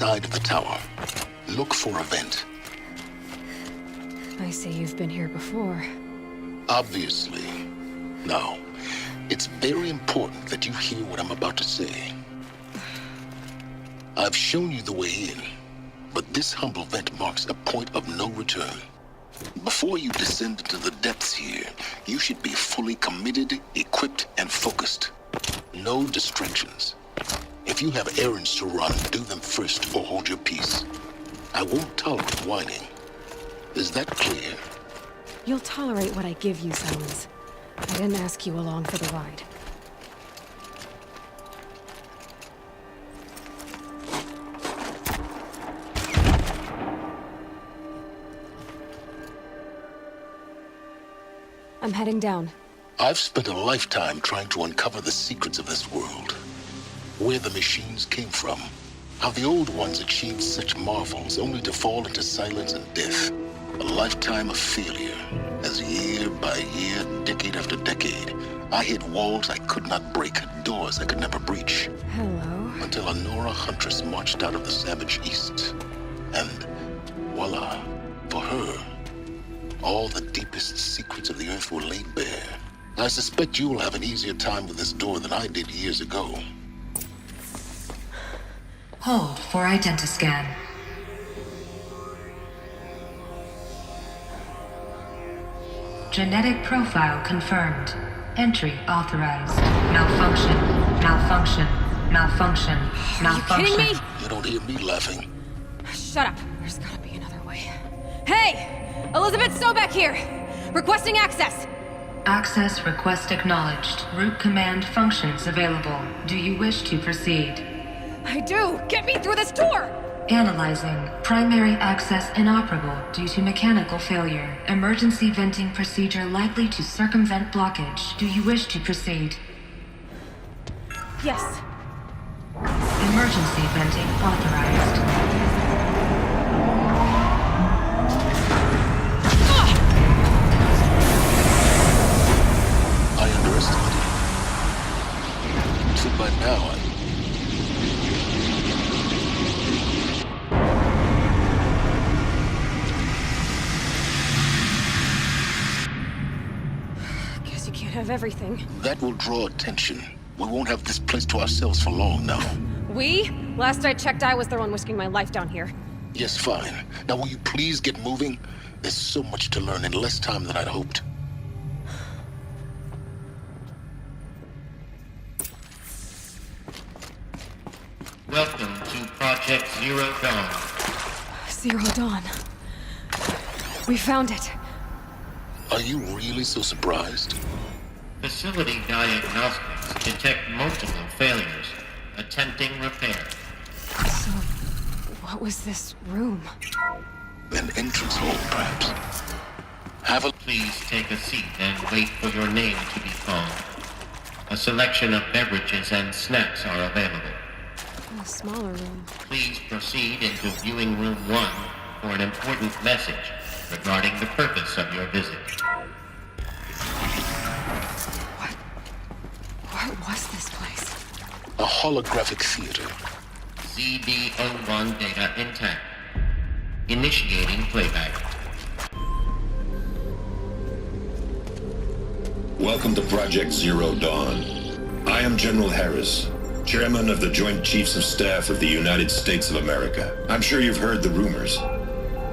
side of the tower. Look for a vent. I see you've been here before. Obviously. Now, it's very important that you hear what I'm about to say. I've shown you the way in, but this humble vent marks a point of no return. Before you descend into the depths here, you should be fully committed, equipped, and focused. No distractions. If you have errands to run, do them first or hold your peace. I won't tolerate whining. Is that clear? You'll tolerate what I give you, Silence. I didn't ask you along for the ride. I'm heading down. I've spent a lifetime trying to uncover the secrets of this world. Where the machines came from. How the old ones achieved such marvels only to fall into silence and death. A lifetime of failure. As year by year, decade after decade, I hit walls I could not break, doors I could never breach. Hello. Until a Nora huntress marched out of the savage east. And voila, for her, all the deepest secrets of the earth were laid bare. I suspect you will have an easier time with this door than I did years ago. Hold for identiscan. Genetic profile confirmed. Entry authorized. Malfunction. Malfunction. Malfunction. Malfunction. Are you kidding me? You don't hear me laughing. Shut up. There's gotta be another way. Hey! Elizabeth Sobeck here! Requesting access! Access request acknowledged. Root command functions available. Do you wish to proceed? I do! Get me through this door! Analyzing. Primary access inoperable due to mechanical failure. Emergency venting procedure likely to circumvent blockage. Do you wish to proceed? Yes. Emergency venting authorized. I underestimated you. So by now, Guess you can't have everything. that will draw attention. We won't have this place to ourselves for long now. We? Last I checked, I was the one risking my life down here. Yes, fine. Now will you please get moving? There's so much to learn in less time than I'd hoped. Welcome to Project Zero Dawn. Zero Dawn. We found it. Are you really so surprised? Facility diagnostics detect multiple failures, attempting repair. So, what was this room? An entrance hole, perhaps. Have a... Please take a seat and wait for your name to be called. A selection of beverages and snacks are available. A smaller room. Please proceed into viewing room 1 for an important message regarding the purpose of your visit. What was this place? A holographic theater. ZB-01 data intact. Initiating playback. Welcome to Project Zero Dawn. I am General Harris, Chairman of the Joint Chiefs of Staff of the United States of America. I'm sure you've heard the rumors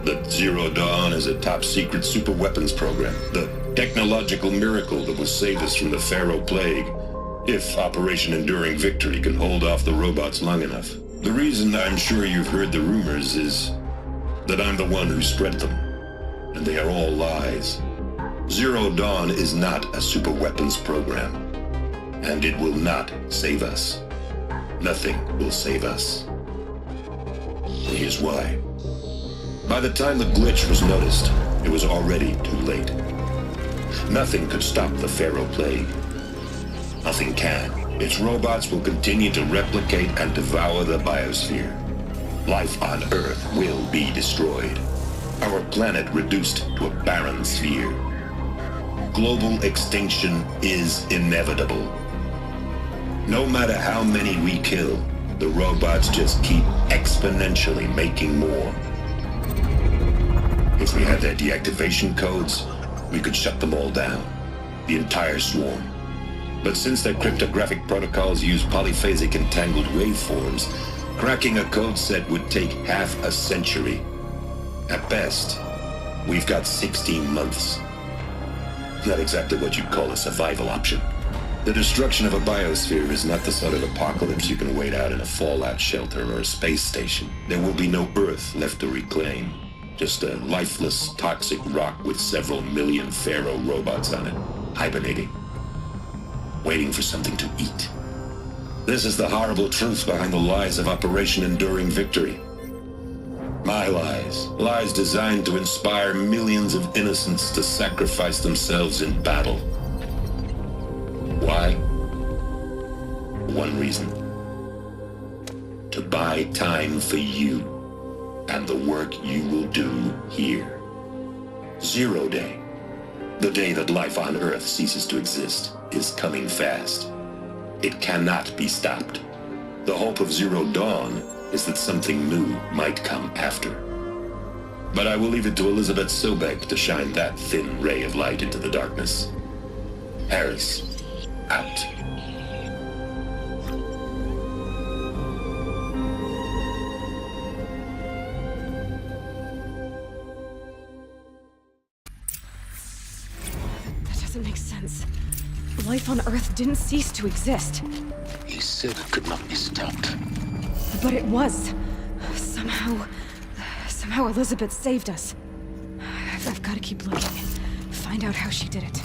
that Zero Dawn is a top-secret superweapons program, the technological miracle that will save us from the Pharaoh Plague, if Operation Enduring Victory can hold off the robots long enough. The reason I'm sure you've heard the rumors is that I'm the one who spread them, and they are all lies. Zero Dawn is not a superweapons program, and it will not save us. Nothing will save us. Here's why. By the time the glitch was noticed, it was already too late. Nothing could stop the Pharaoh Plague. Nothing can. Its robots will continue to replicate and devour the biosphere. Life on Earth will be destroyed. Our planet reduced to a barren sphere. Global extinction is inevitable. No matter how many we kill, The robots just keep exponentially making more. If we had their deactivation codes, we could shut them all down. The entire swarm. But since their cryptographic protocols use polyphasic entangled waveforms, cracking a code set would take half a century. At best, we've got 16 months. Not exactly what you'd call a survival option. The destruction of a biosphere is not the sort of apocalypse you can wait out in a fallout shelter or a space station. There will be no Earth left to reclaim. Just a lifeless, toxic rock with several million Pharaoh robots on it, hibernating, waiting for something to eat. This is the horrible truth behind the lies of Operation Enduring Victory. My lies. Lies designed to inspire millions of innocents to sacrifice themselves in battle. Why? One reason. To buy time for you and the work you will do here. 0 Day, the day that life on Earth ceases to exist, is coming fast. It cannot be stopped. The hope of Zero Dawn is that something new might come after. But I will leave it to Elizabeth Sobek to shine that thin ray of light into the darkness. Harris, out. That doesn't make sense. Life on Earth didn't cease to exist. He said it could not be stopped. But it was. Somehow Elizabeth saved us. I've got to keep looking. Find out how she did it.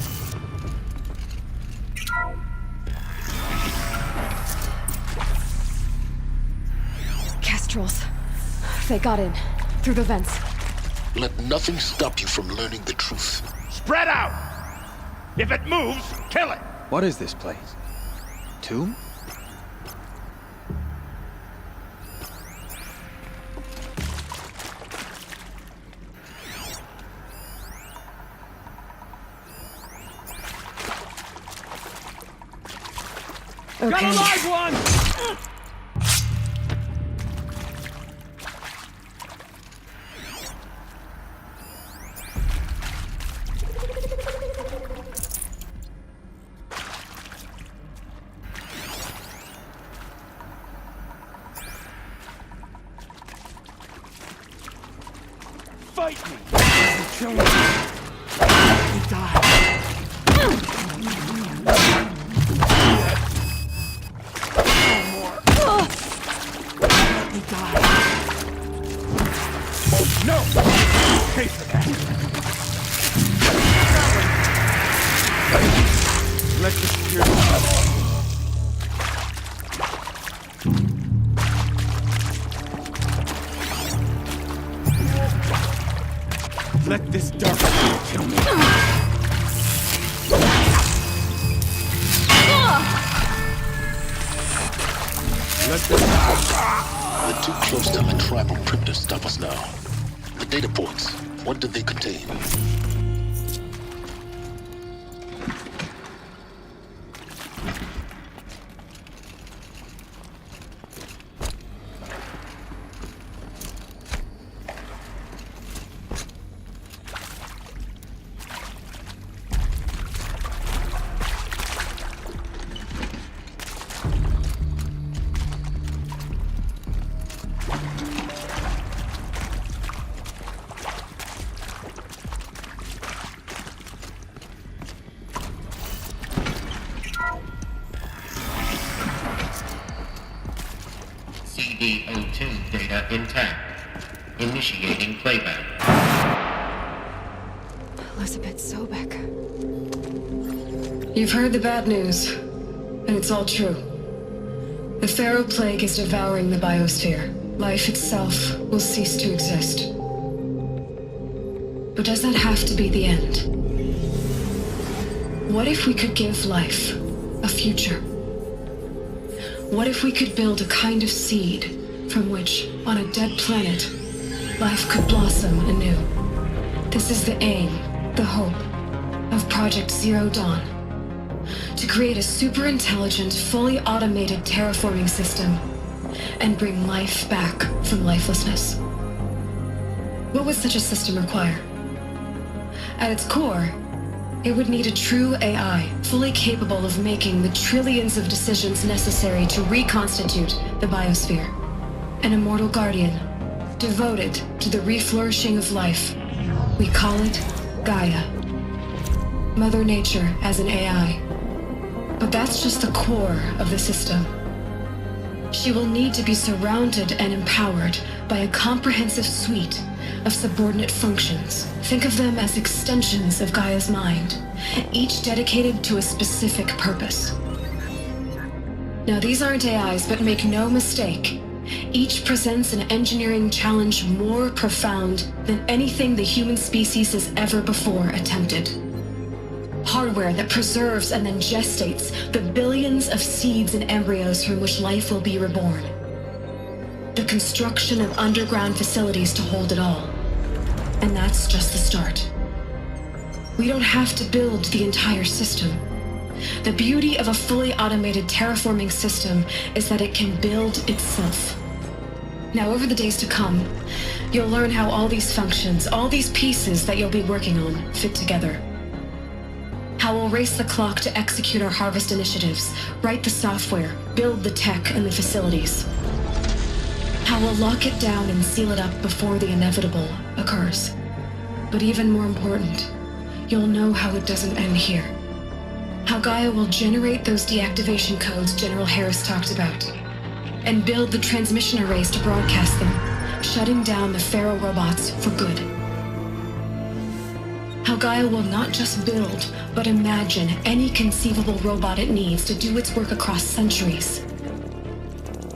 Kestrels. They got in. Through the vents. Let nothing stop you from learning the truth. Spread out! If it moves, kill it! What is this place? Tomb? Got a live one! Fight me! Kill me! Let me die! No! Pay for that! Let the spirit let this dark kill me. Let this We're too close to the tribal crypt to stop us now. The data points, what do they contain? CD02 data intact. Initiating playback. Elizabeth Sobek. You've heard the bad news, and it's all true. The Pharaoh Plague is devouring the biosphere. Life itself will cease to exist. But does that have to be the end? What if we could give life a future? What if we could build a kind of seed from which, on a dead planet, life could blossom anew? This is the aim, the hope, of Project Zero Dawn. To create a super-intelligent, fully automated terraforming system and bring life back from lifelessness. What would such a system require? At its core, it would need a true AI, fully capable of making the trillions of decisions necessary to reconstitute the biosphere. An immortal guardian, devoted to the reflourishing of life. We call it Gaia. Mother Nature as an AI. But that's just the core of the system. She will need to be surrounded and empowered by a comprehensive suite of subordinate functions. Think of them as extensions of Gaia's mind, each dedicated to a specific purpose. Now, these aren't AIs, but make no mistake, each presents an engineering challenge more profound than anything the human species has ever before attempted. Hardware that preserves and then gestates the billions of seeds and embryos from which life will be reborn. The construction of underground facilities to hold it all. And that's just the start. We don't have to build the entire system. The beauty of a fully automated terraforming system is that it can build itself. Now, over the days to come, you'll learn how all these functions, all these pieces that you'll be working on, fit together. How we'll race the clock to execute our harvest initiatives, write the software, build the tech and the facilities. How we'll lock it down and seal it up before the inevitable occurs. But even more important, you'll know how it doesn't end here. How Gaia will generate those deactivation codes General Harris talked about, and build the transmission arrays to broadcast them, shutting down the Pharaoh robots for good. How Gaia will not just build, but imagine any conceivable robot it needs to do its work across centuries.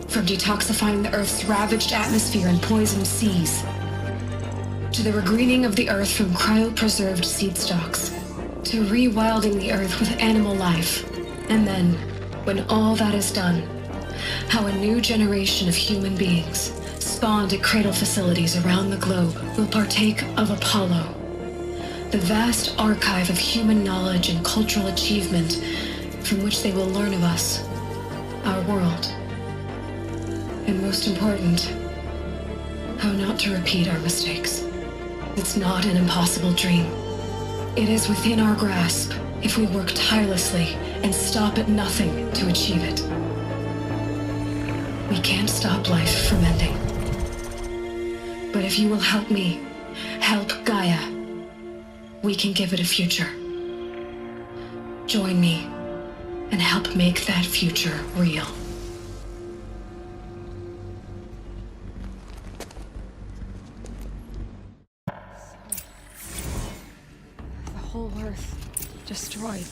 From detoxifying the Earth's ravaged atmosphere and poisoned seas, to the regreening of the Earth from cryopreserved seed stalks, to rewilding the Earth with animal life. And then, when all that is done, how a new generation of human beings, spawned at cradle facilities around the globe, will partake of Apollo, the vast archive of human knowledge and cultural achievement from which they will learn of us, our world. And most important, how not to repeat our mistakes. It's not an impossible dream. It is within our grasp if we work tirelessly and stop at nothing to achieve it. We can't stop life from ending. But if you will help me, help Gaia, we can give it a future. Join me and help make that future real. The whole Earth destroyed.